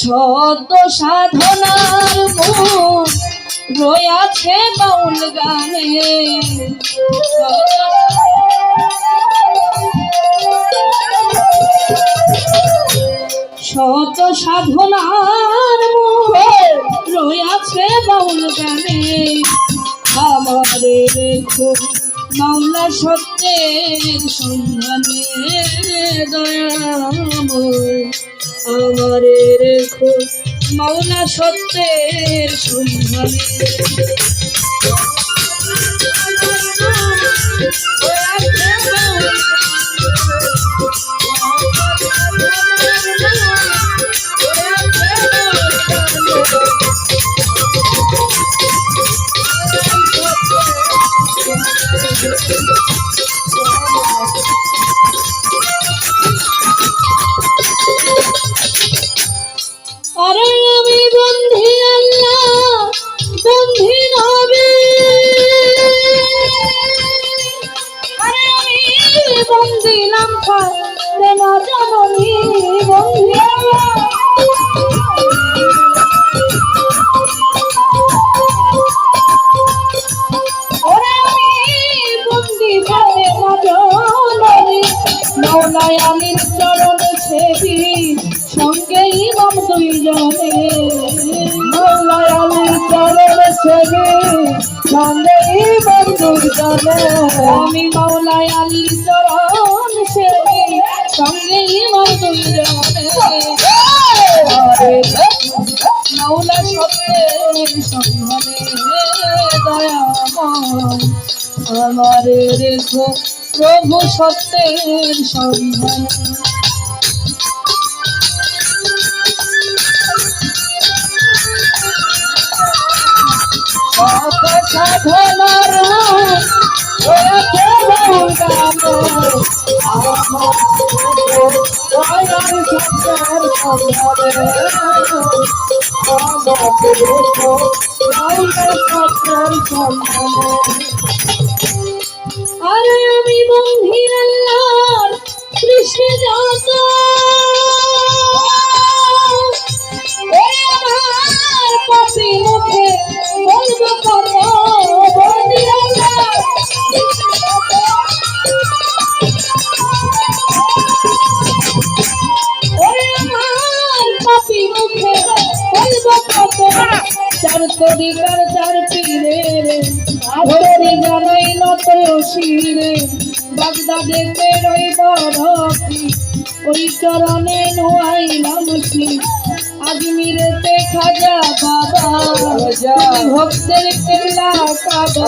সদ্য সাধনার মূল রয়াছে বাউল গানে, সদ্য সাধনার মূল রয়াছে বাউল গানে। আমারে রেখো মাওলা সত্যের সন্ধানে দয়াময়, আমারে রেখো মাওলা সত্যের সন্ধানে। আরে আমি বন্ধি আল্লাহ বন্ধি নবী, আরে আমি বন্ধি নাম খাতে না জানি বন্ধি আল্লাহ, ওরে আমি বন্ধি খাতে না জানি মৌলায় আলীর চরণ সেবী সঙ্গে ইমাম দুইজনে, মৌলায় আলীর চরণ সেবী সঙ্গে ইমাম দুইজনে। আমি মৌলায় আলীর চরণ সেবী সঙ্গে ইমাম দুইজনে। মৌলা সত্যের সন্ধানে দয়াময়, আমারে রেখো প্রভু সত্যের সন্ধানে। সাধনার রয়েছে বাউল গানে, আমার দয়ার সত্যের সন্ধানে, আমাকে রেখো মাওলা সত্যের সন্ধানে। আরে আমি বন্ধি আল্লাহর সৃষ্টি যত, আমার পাপি মুখে বলবো কত বন্ধি আল্লাহ, ওরে আমার পাপি মুখে বলবো কত। চার তরিকার চার পীরের ভক্তি জানাই নত শিরে, বাগদাদেতে রইব রকি ওই চরণে নোয়াইলাম শ্রী। আজমিরেতে খাজা বাবা ভক্তের কেল্লা কাবা,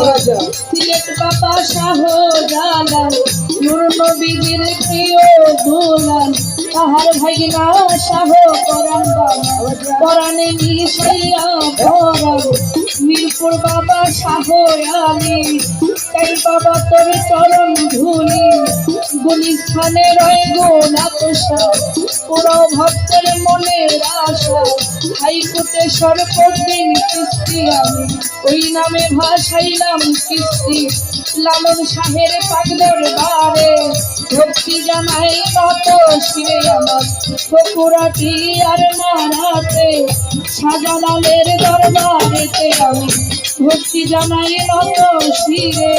সিলেট বাবা শাহজালাল নূর নবীর প্রিয় দুলাল, তাহার ভাইনা শাহ পরাণ বাবা পরাণে মিশাইয়া পরাণ। মিরপুর বাবা শাহ আলী তাই বাবা তোর চরণ ধুলি, গুলিস্থানে রয় গোলাপ শাহ পুরো ভক্তের মনের আশা। হাইকোর্টে সর্বদিন কিস্তি আমি ওই নামে ভাসাইলাম কিস্তি, লালন শাহের পাগদর বারে ভক্তি জানাই নত শিরে আমার। ফকুরাটি আর নারাতে শাহজালালের দরবারেতে আমি ভক্তি জানাই নত শিরে।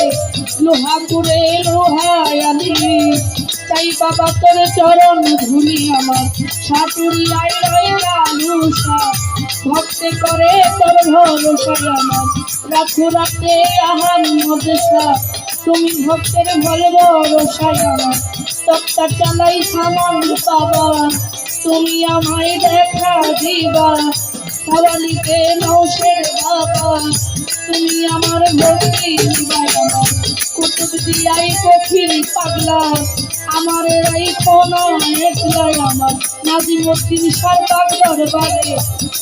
লোহাপুরে লোহায়ালি তাই বাবা তোর চরণ ধুলি আমার। সাটুরিয়ায় রয় লালুসা ভক্তে করে তোর ভরসায় আমার। রাখো রাতে আহান মদেশা তুমি ভক্তের ভালো ভরসায় আমার। তক্তা চালাই সামান পাবা তুমি আমায় দেখা দিবা। পরালিতে নৌশের বাবা তুমি আমার ভক্তি দিবাই আমার। কুতুব দিয়াই কঠিন পাগলা আমার এই কোন একলাই আমার। নাজিমুদ্দিন সার বাগদার বাগে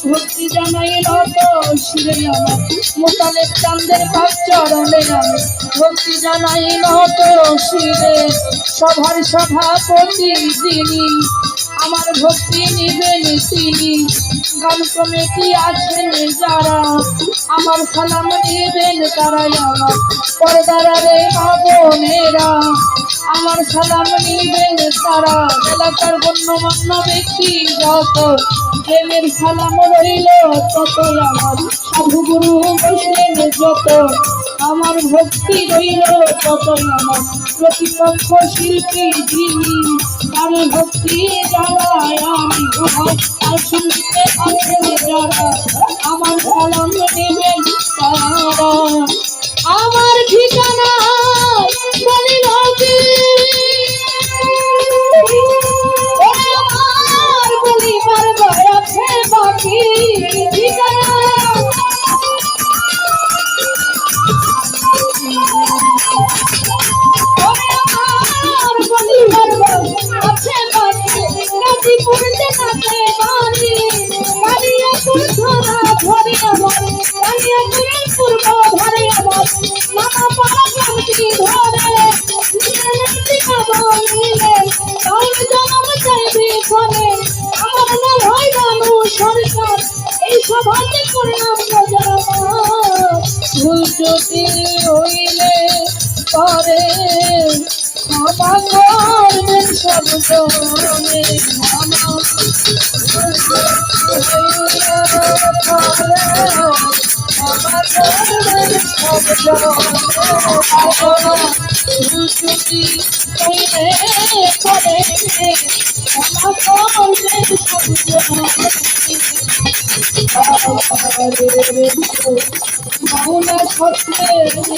ভক্তি জানাই নত শিরে আমার। মোতালেব চাঁদের পাক চরণে আমি ভক্তি জানাই নত শিরে। সভার সভাপতি যিনি আমার ভক্তি নিবেন তিনি। গান কমিটি আছেন যারা আমার সালাম নিবেন তারাই আমার। পর্দারা রে মা বোনেরা আমার সালাম নিবেন তারা এলাকার গণ্যমান্য ব্যক্তি যত প্রেমের সালাম রইল ততই আমার সাধু গুরু বসলেন যত আমার ভক্তি রইল ততই আমার প্রতিপক্ষ শিল্পী যিনি তার ভক্তি জানায় আমি উহার আর শুনতে আসেন যারা আমার সালাম নেবেন তারা আমার ঠিকানা বলিল কি আমার বলিবার বয়সে বাকি ঠিকানা আমার বলিবার বয়সে বাকি গাজীপুর জেলাতে বাড়ি কালিয়াপুর ধরা ধরে আমার কালিয়াপুরের পূর্ব ধারে আমার মামা পাড়া গ্রামটি ধরে বলিলে তাহলে জন্ম চাইবে ঘরে আমার নাম হয় রানু সরকার এই সভাতে করলাম ভুল যদি হইলে পরে ক্ষমা করবেন সব জনে মাওলা স্বপ্নের আমার